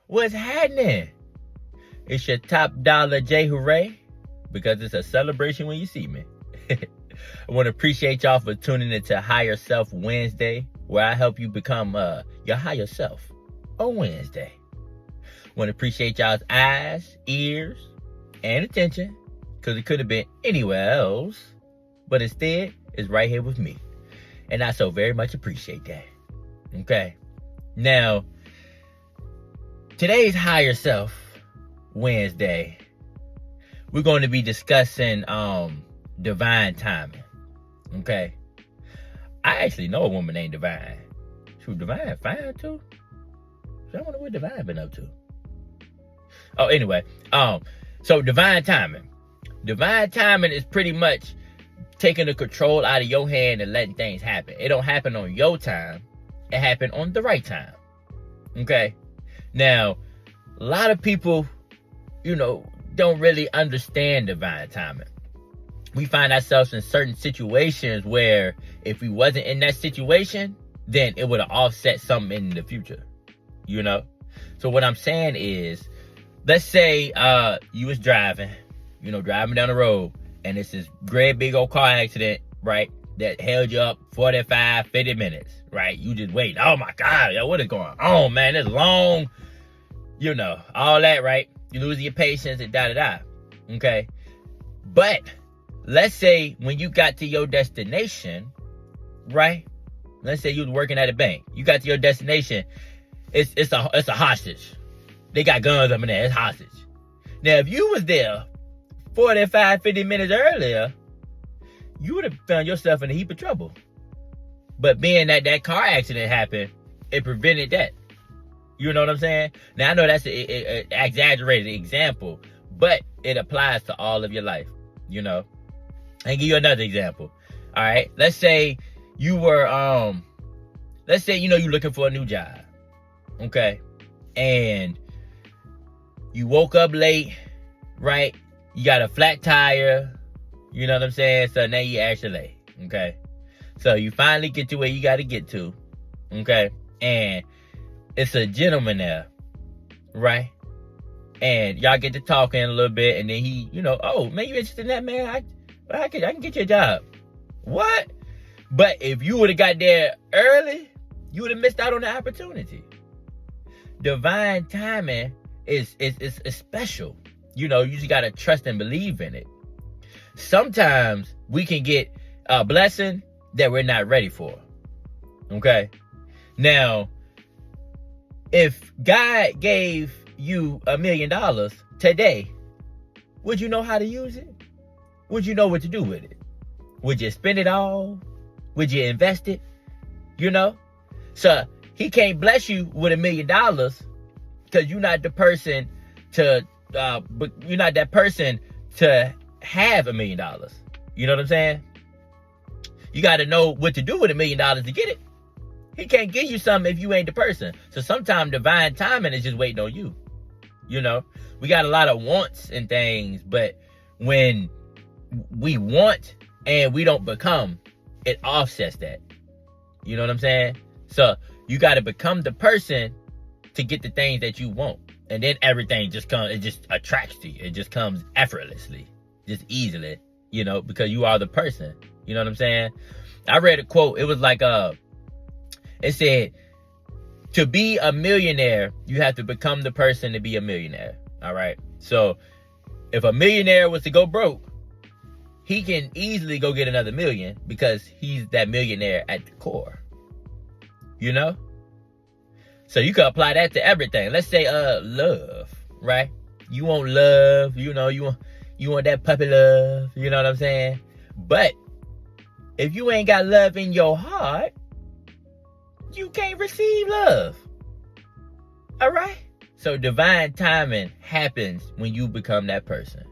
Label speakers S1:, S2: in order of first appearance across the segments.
S1: What's happening? It's your top dollar JayHooray, because it's a celebration when you see me. I want to appreciate y'all for tuning into Higher Self Wednesday, where I help you become your higher self on Wednesday. Want to appreciate y'all's eyes, ears, and attention, because it could have been anywhere else, but instead, it's right here with me. And I so very much appreciate that. Okay. Now, today's Higher Self Wednesday, we're going to be discussing divine timing. Okay. I actually know a woman named Divine. Shoot, Divine fine too. So I wonder what Divine been up to. Oh, anyway. So divine timing. Divine timing is pretty much taking the control out of your hand and letting things happen. It don't happen on your time. It happen on the right time. Okay. Now, a lot of people, don't really understand divine timing. We find ourselves in certain situations where if we wasn't in that situation, then it would have offset something in the future. So what I'm saying is, let's say you was driving down the road, and it's this great big old car accident, right? That held you up 45, 50 minutes, right? You just wait. Oh my God, what is going on, man? It's long, all that, right? You lose your patience and da-da-da, okay? But let's say when you got to your destination, right? Let's say you was working at a bank. You got to your destination. It's a hostage. They got guns up in there. It's hostage. Now, if you was there 45, 50 minutes earlier, you would have found yourself in a heap of trouble. But being that car accident happened, it prevented that. You know what I'm saying? Now, I know that's an exaggerated example, but it applies to all of your life, I can give you another example. All right? Let's say you were, you're looking for a new job, okay? And you woke up late, right? You got a flat tire, you know what I'm saying? So now you actually late, okay? So you finally get to where you got to get to, okay? And it's a gentleman there, right? And y'all get to talking a little bit, and then he, oh, man, you interested in that, man? I can get you a job. What? But if you would have got there early, you would have missed out on the opportunity. Divine timing is special. You just got to trust and believe in it. Sometimes we can get a blessing that we're not ready for. Okay? Now, if God gave you $1 million today, would you know how to use it? Would you know what to do with it? Would you spend it all? Would you invest it? So he can't bless you with $1 million because you're not the person to you're not that person to have $1 million. You know what I'm saying? You got to know what to do with $1 million to get it. He can't give you something if you ain't the person. So sometimes divine timing is just waiting on you. We got a lot of wants and things, but when we want and we don't become, it offsets that. You know what I'm saying? So you got to become the person to get the things that you want. And then everything just comes, it just attracts to you. It just comes effortlessly, just easily, because you are the person. You know what I'm saying? I read a quote. It was like, it said, to be a millionaire, you have to become the person to be a millionaire. All right. So if a millionaire was to go broke, he can easily go get another million because he's that millionaire at the core. So you can apply that to everything. Let's say love, right? You want love, you want that puppy love, you know what I'm saying? But if you ain't got love in your heart, you can't receive love. All right? So divine timing happens when you become that person.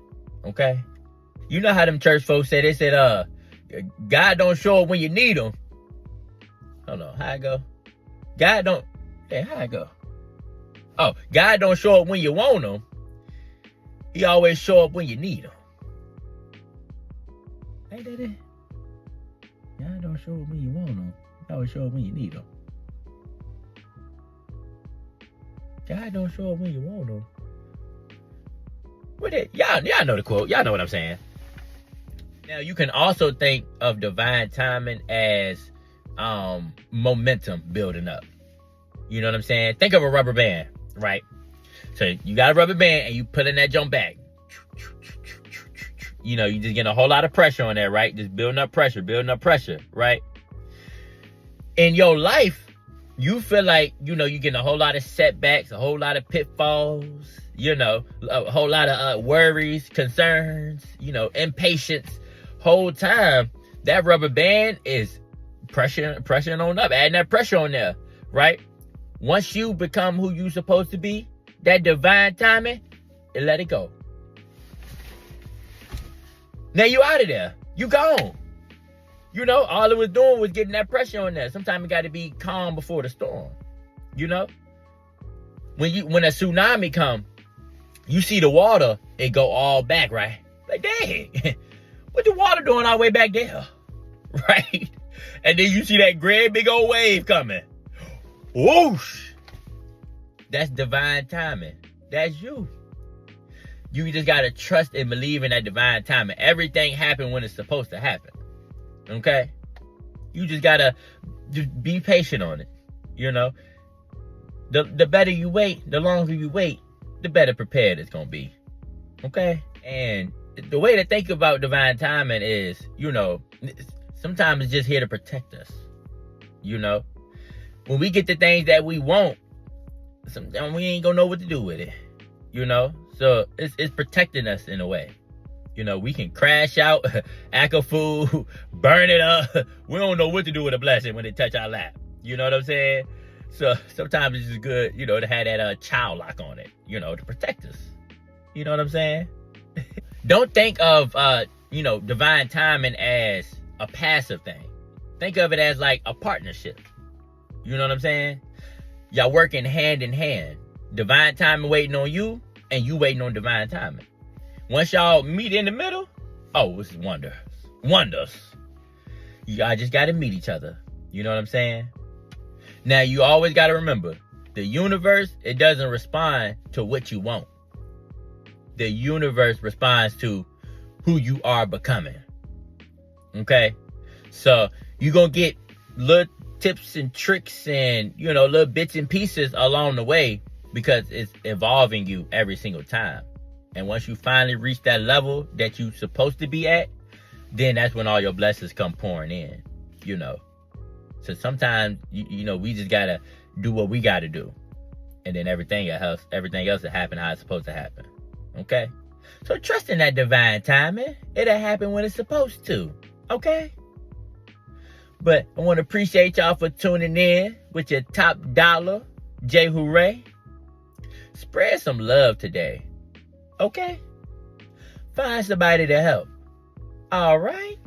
S1: Okay? You know how them church folks say, they said, God don't show up when you need him. Hold on, how it go? God don't, how it go? Oh, God don't show up when you want him. He always show up when you need him. Ain't that it? God don't show up when you want him. He always show up when you need him. God don't show up when you want him. What it? Y'all know the quote. Y'all know what I'm saying. Now, you can also think of divine timing as momentum building up. You know what I'm saying? Think of a rubber band, right? So you got a rubber band and you pulling that jump back. You know, you just getting a whole lot of pressure on there, right? Just building up pressure, right? In your life, you feel like, you know, you're getting a whole lot of setbacks, a whole lot of pitfalls, you know, a whole lot of worries, concerns, you know, impatience. Whole time, that rubber band is pressuring on up, adding that pressure on there, right? Once you become who you supposed to be, that divine timing, and let it go. Now you out of there. You gone. You know, all it was doing was getting that pressure on there. Sometimes it got to be calm before the storm. You know? When a tsunami come, you see the water, it go all back, right? Like, dang, what the water doing all the way back there? Right? And then you see that great big old wave coming. Whoosh! That's divine timing. That's you. You just got to trust and believe in that divine timing. Everything happens when it's supposed to happen. Okay? You just got to just be patient on it. You know? The better you wait, the longer you wait, the better prepared it's going to be. Okay? And the way to think about divine timing is, you know, sometimes it's just here to protect us. You know? When we get the things that we want, sometimes we ain't going to know what to do with it. You know? So it's protecting us in a way. You know, we can crash out, act a fool, burn it up. We don't know what to do with a blessing when it touch our lap. You know what I'm saying? So sometimes it's just good, you know, to have that child lock on it, you know, to protect us. You know what I'm saying? Don't think of, you know, divine timing as a passive thing. Think of it as like a partnership. You know what I'm saying? Y'all working hand in hand. Divine timing waiting on you, and you waiting on divine timing. Once y'all meet in the middle, oh, it's wonders. Y'all just got to meet each other. You know what I'm saying? Now, you always got to remember, the universe, it doesn't respond to what you want. The universe responds to who you are becoming. Okay? So, you're going to get little tips and tricks and, you know, little bits and pieces along the way because it's evolving you every single time. And once you finally reach that level that you're supposed to be at, then that's when all your blessings come pouring in, you know. So sometimes, you know, we just got to do what we got to do. And then everything else will happen how it's supposed to happen. Okay? So trust in that divine timing. It'll happen when it's supposed to. Okay? But I want to appreciate y'all for tuning in with your top dollar, JayHooray. Spread some love today. Okay? Find somebody to help. All right?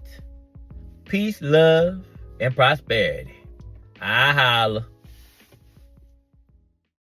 S1: Peace, love, and prosperity. I holla.